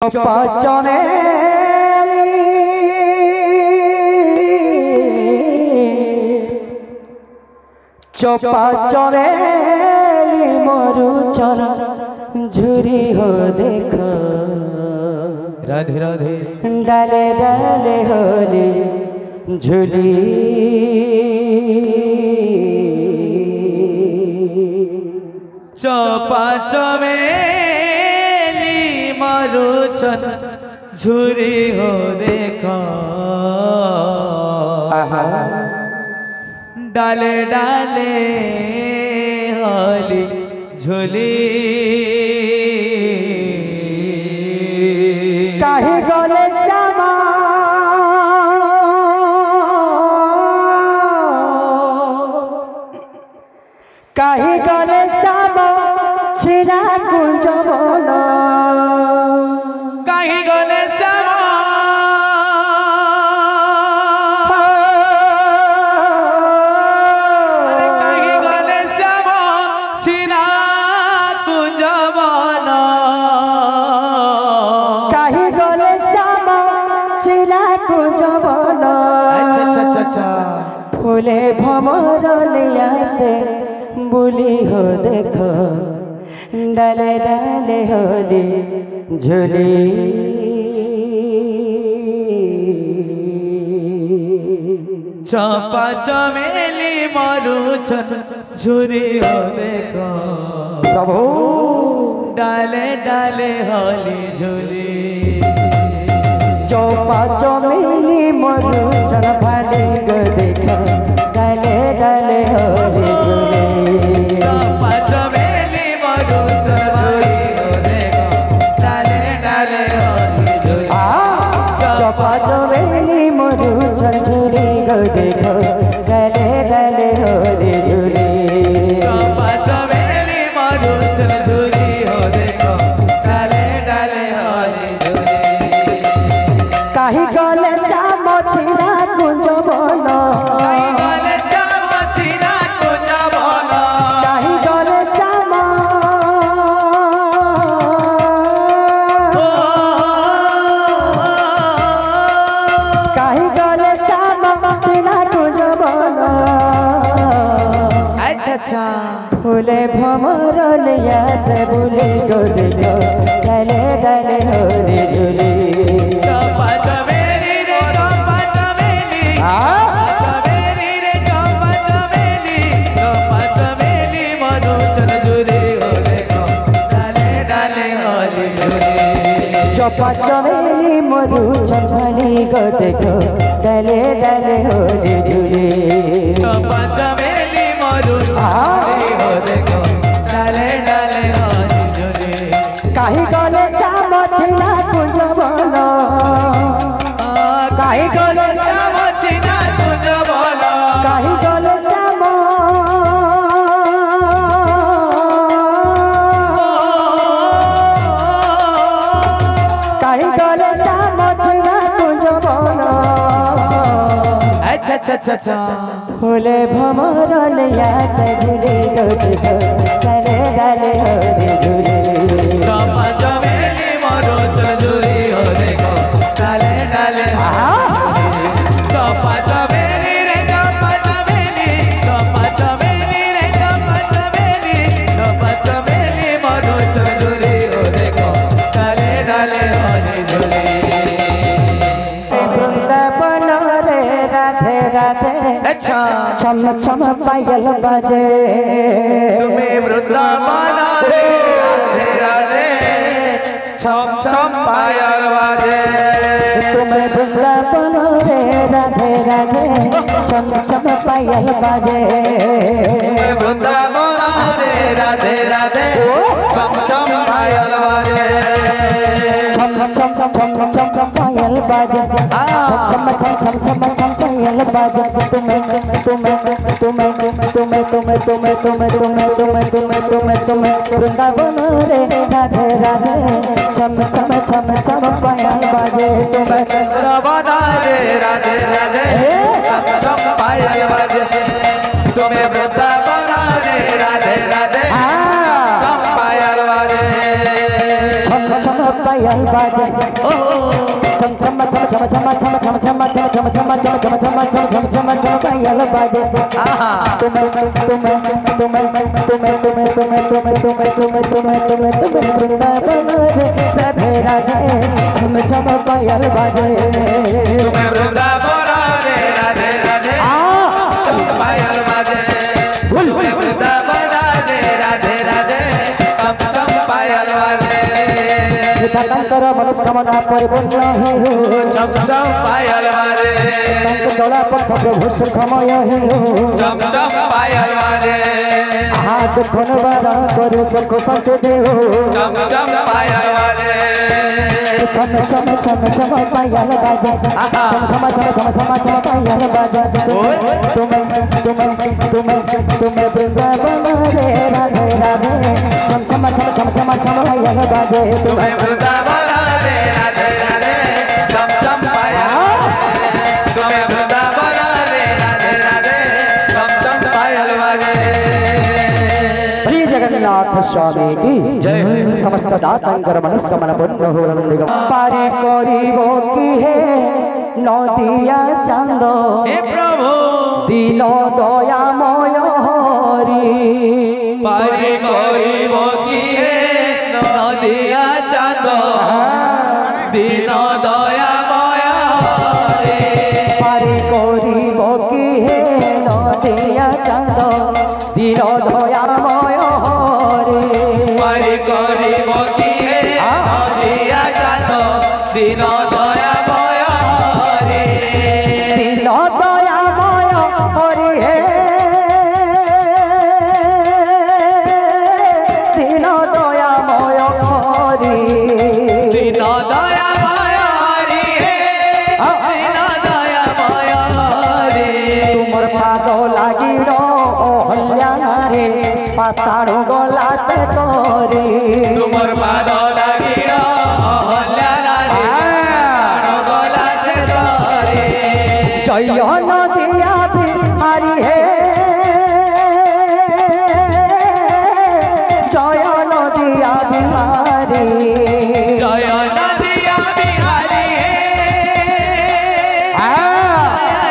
चपाचने चपाचने मरुचन झुरी हो देखो राधे राधे डाले डाले होली झुली चपा चमेली मरुचन झुरी हो देखो डाले डाले होली झुली काहे गले समा काहे गले समा छिरा कुंज बोला काहे गले समा अरे काहे गले समा छिरा कुंज बोला काहे गले समा छिरा कुंज बोला अच्छा फूले भमर लिया से बुली हो देखो डाले डाले होली झुली चपा चमेली मरुचन झुरी हो देखो प्रभु डाले डाले होली झुली चौपा चमेली मरुचन भाली को देखो डाले डाले होली झुली चपा चमेली मरुचन झुरी हो देखो डाले डाले होली झुली चौपा चमेली मरुचन झुली को देखो डाले डाले होली झुली चपा चमेली मरुचन झुरी हो देखो डाले डाले होली झुली काहे गले सामो छिरा कुंज बोलो काहे गले सामो छिरा कुंज बोलो काहे गले सामो काहे गले सामो छिरा कुंज बोलो अच्छा फूले भमर लिया से बुली को देखो डाले डाले होली झुली चपा चमेली रे चपा चमेली चमेली रे चपा चमेली मरुचन झुरी हो देखो डाले डाले होली झुली चपा चमेली मरुचन भाली को देखो डाले डाले होली झुली चपा चमेली मरुचन झुरी हो देखो डाले डाले होली झुली काहे गले सामो छिरा कुंज बोलो काहे गले सामो छिरा कुंज बोलो काहे गले सामो काहे गले सामो छिरा कुंज बोलो अच्छा फूले भमर लिया से झुली को देखो डाले डाले होली झुली चपा चमेली मरुचन झुरी हो देखो डाले डाले चपा चमेली रे चपा चमेली चपा चमेली रे चपा चमेली मरुचन झुरी हो देखो डाले डाले होली झुली वृंदावन रे राधे राधे अच्छा छम छम पायल बाजे तुम्हें वृंदावन रे राधे राधे छम छम पायल बाजे तुम्हें वृंदावन रे राधे राधे छम छम पायल बाजे तुम्हें वृंदावन रे राधे राधे छम छम पायल बाजे छम छम छम छम छम छम पायल बाजे छम छम छम छम छम पायल बाजे तुम्हें वृंदावन रे राधे राधे छम छम छम छम पायल बाजे तुम्हें वृंदावन रे राधे राधे छम छम पायल बाजे तुम्हें वृंदावन रे राधे राधे छम पायल बाजे छम छम पायल बाजे चम चम चम चम चम चम चम चम चम चम चम चम चम चम चम चम चम चम पायल बाजे तुम्हें वृंदावन राधे राधे चम चम पायल बाजे तुम्हें वृंदावन राधे राधे चम पायल बाजे तुम्हें वृंदावन राधे राधे चम चम पायल बाजे तांकर मनस्कामना परिपूर्ण हे चम चम पायल बाजे तांक चला पथ प्रभु सुखमय हे चम चम पायल बाजे हाथ धनवारा करे सुख संत देव चम चम पायल बाजे चम चम चम चम पायल बाजे चम चम चम चम चम चम पायल बाजे तुम्हें वृंदावन रे राधे राधे चम चम चम चम चम चम पायल बाजे तुम्हें वृंदावन राधे राधे चम चम पायल तुम्हें वृंदावन राधे राधे चम चम पायल बाजे श्री जगन्नाथ स्वामी की जय समस्त दातांकर मनस्कामना पूर्ण हो पारे करिब की है नदिया चांद हे प्रभु दिन दयामय हरि पारे करिब की हे नदिया चांद दिन दयामय हरि पारे करिब की है नदिया चांद दिन दयामय हरि पारे करिब की हे नदिया चांद दिन दयामय हरि दिन दयामय हरि हे दिन दयामय हरि दिन दयामय हरि दिन दयामय हरि तुमर पाद लागिल हल्याना रे पाषाण गला से तोरे तुमर पाद लागिल हल्याना रे पाषाण गला से तोरे जय नदिया बिहारी हे जय नदिया बिहारी जय नदिया बिहारी जय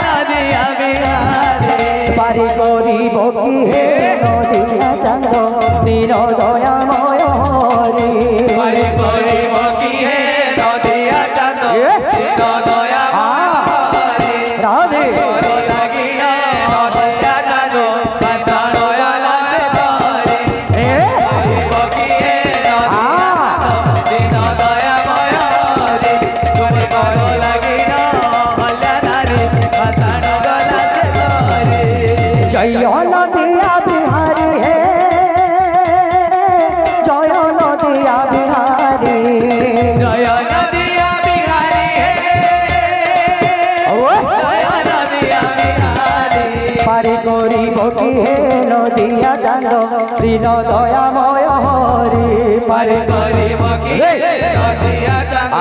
नदिया बिहारी पारी गरीब की हे नदिया चंद दिन दयामय हरि पारी गरीब की हे नदिया चंद दिन दयामय हरि राधे लागिल नदिया चंद पाषाण गला से तोरे गरीब की हे नदिया चंद दिन दयामय हरि तुम पाद लागिल हल्याना रे पाषाण गला से तोरे जय नदिया बिहारी हे जय नदिया बिहारी जय नदिया बिहारी जय नदिया बिहारी पारी गरीब की हे नदिया चांद दिन दयामय हरि पारे गरीब की नदिया चंद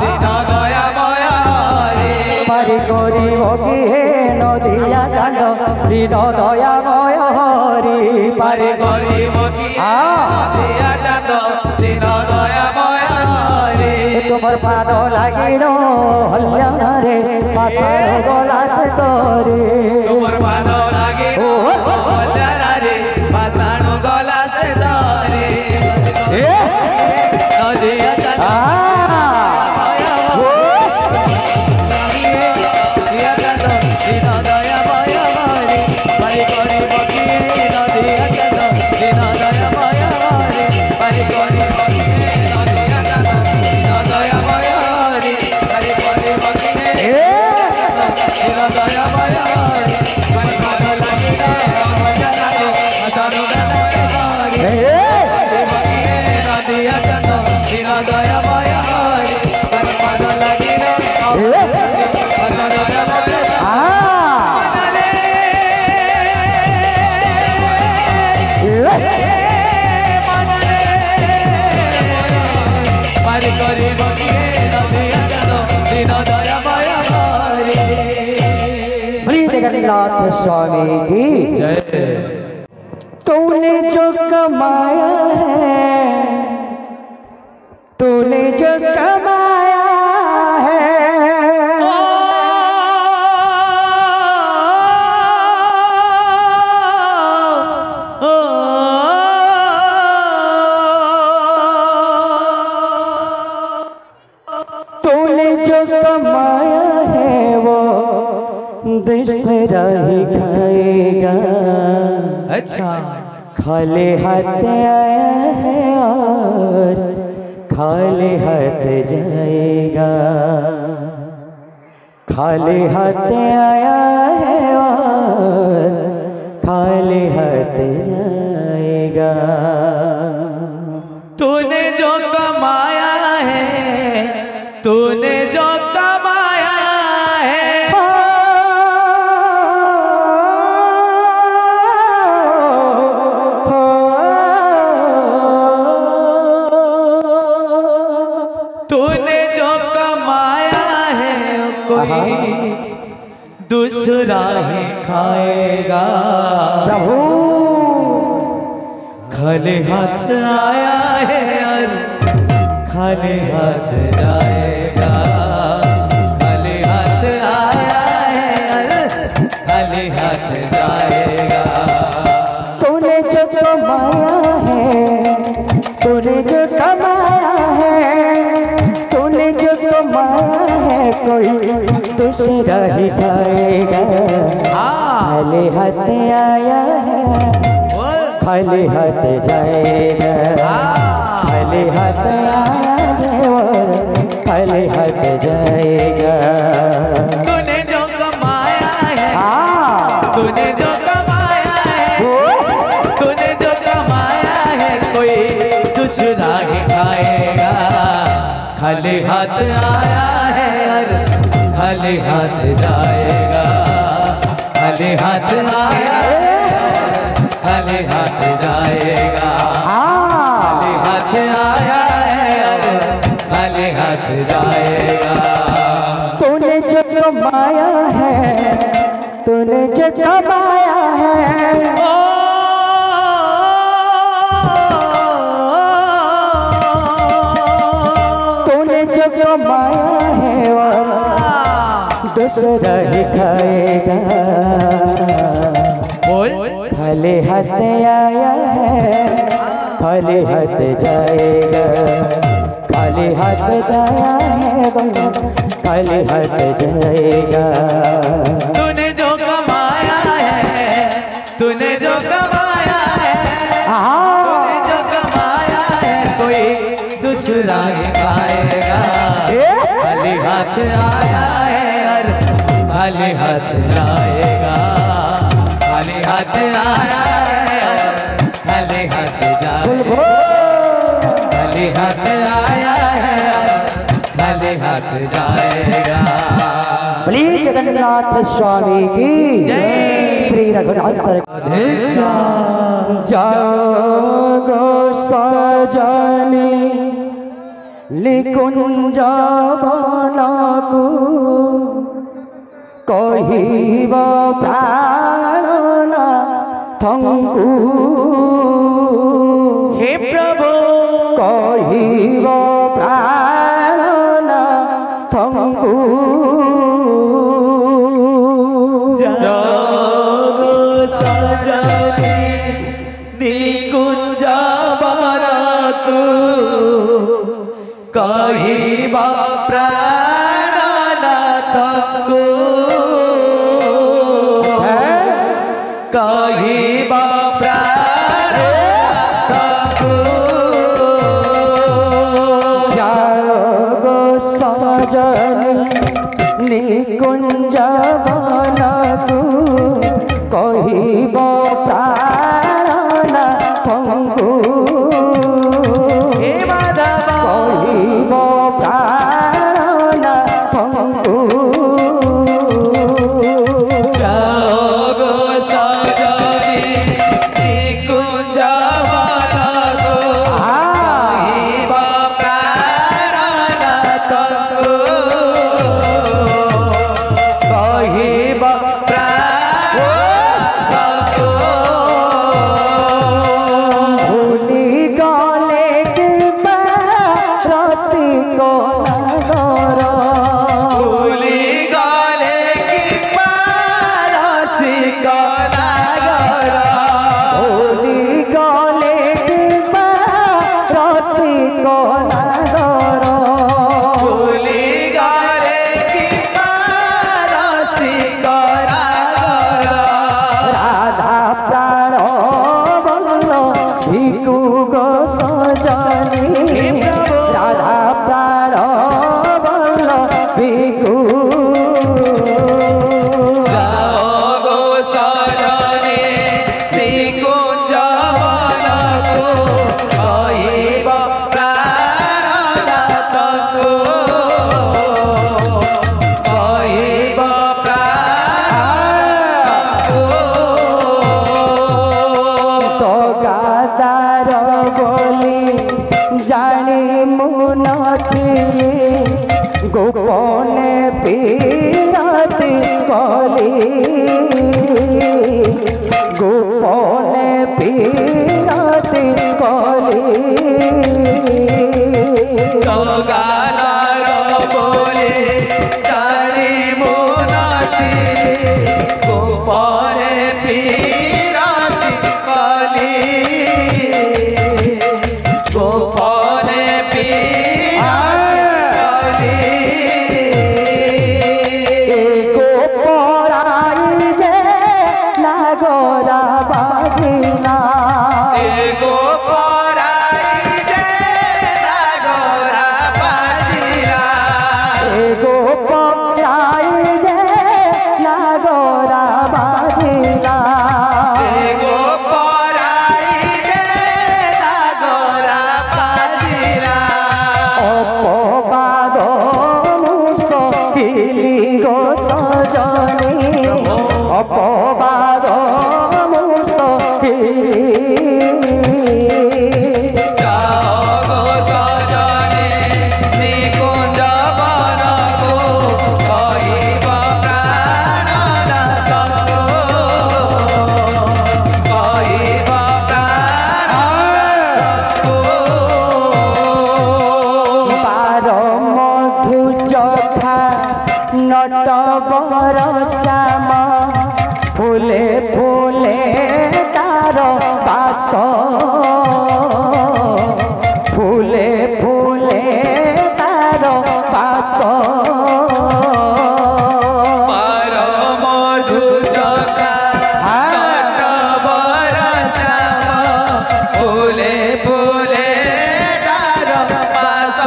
दिन दयामय हरि पारी गरीब की हे नदिया चांद दिन दयामय हरि पारे गरीब की नदिया चंद दिन दयामय हरि तुम्हार पाद लागिल हल्याना रे पाषाण गला से तोरे तुमर पाद लागिल हल्याना रे पाषाण गला से तोरे नदिया चंद जगन्नाथ स्वामी की जय। तूने जो कमाया है तूने जो कमाया है तूने जो कमाया है वो दूसरा ही खाएगा। अच्छा खाली हाथ आया है और खाली हाथ जाएगा। खाली हाथ आया है और खाली हाथ जाएगा। तूने जो कमाया है, तूने जो कमाया है, तूने जो कमाया है कोई दूसरा ही खाएगा। प्रभु खाली हाथ आया है और खाली हाथ जाएगा। खाली हाथ आया है और खाली हाथ जाएगा। तूने जो कमाया है, तूने जो कमाया है, तूने जो कमाया है कोई दूसरा ही खाएगा। खाली हाथ आया है खाली हाथ जाएगा। खाली हाथ आया है और खाली हाथ जाएगा। तूने जो कमाया है, तूने जो कमाया है, तूने जो कमाया है कोई दूसरा ही खाएगा। खाली हाथ आया है और खाली हाथ जाएगा। खाली हाथ आया है खाली हाथ जाएगा। खाली हाथ आया है और खाली हाथ जाएगा। तूने जो कमाया है, तूने जो कमाया है, तूने जो कमाया है वो दूसरा ही खाएगा। बोल खाली हाथ आया है खाली हाथ जाएगा। खाली हाथ जाया है खाली हाथ जाएगा। तूने जो कमाया है, तूने जो कमाया है, तूने जो कमाया है कोई दूसरा ही खाएगा। खाली हाथ आया है और खाली हाथ जाएगा। खाली हाथ आया है और खाली हाथ जाएगा। खाली हाथ आया है और खाली हाथ जाएगा। बोली जगन्नाथ स्वामी की जय। श्री रघुनाथ जागो सजनी लिकुंजा बनाकू कहिब प्राणना थंकू। हे प्रभु कहिब प्राणना थंकू। जागो सजनी निकुंजा बनाकू कहिबा प्राणनाथको कहिबा प्राणनाथको जागो सजनी निकुंज बनाकू कहिब प्राणनाथंकु। हे माधव कहिब प्राणनाथंकु। जागो सजनी निकुंज बनाकू कहिबा प्राणनाथको कहिबा प्राणनाथको गोपने पीरती कली गोपने पीरती कली गानार बोले जानी मुनाची गोपने पीरती कली गोपने अपवाद नट बरसाम फूले फूले तार बास फूले फूले तार बास मधु चखा नट बरसाम फूले फूले तार बास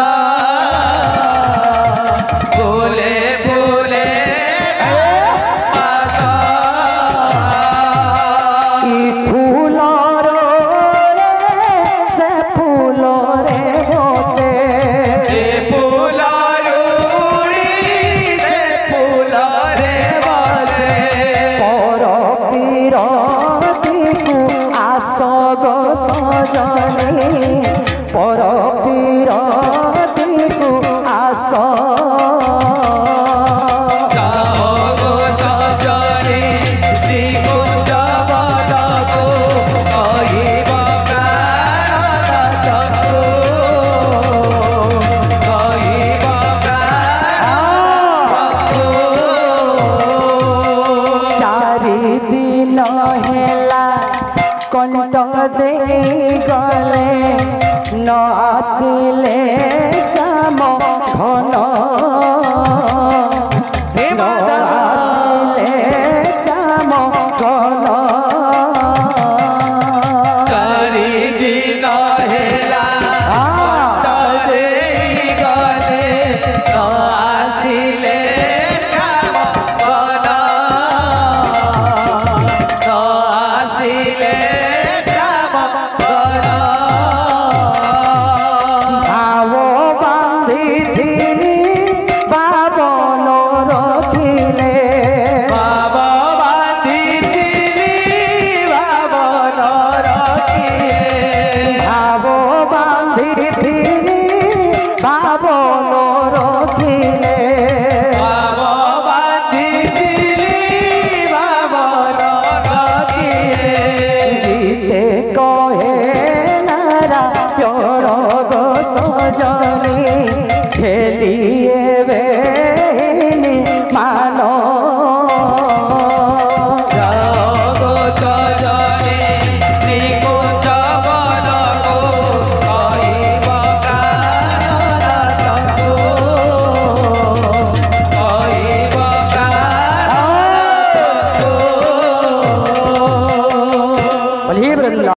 फूले फूले पर पीरती को आस चारि दिन हेला कंठ दे गले न आसिले श्याम घन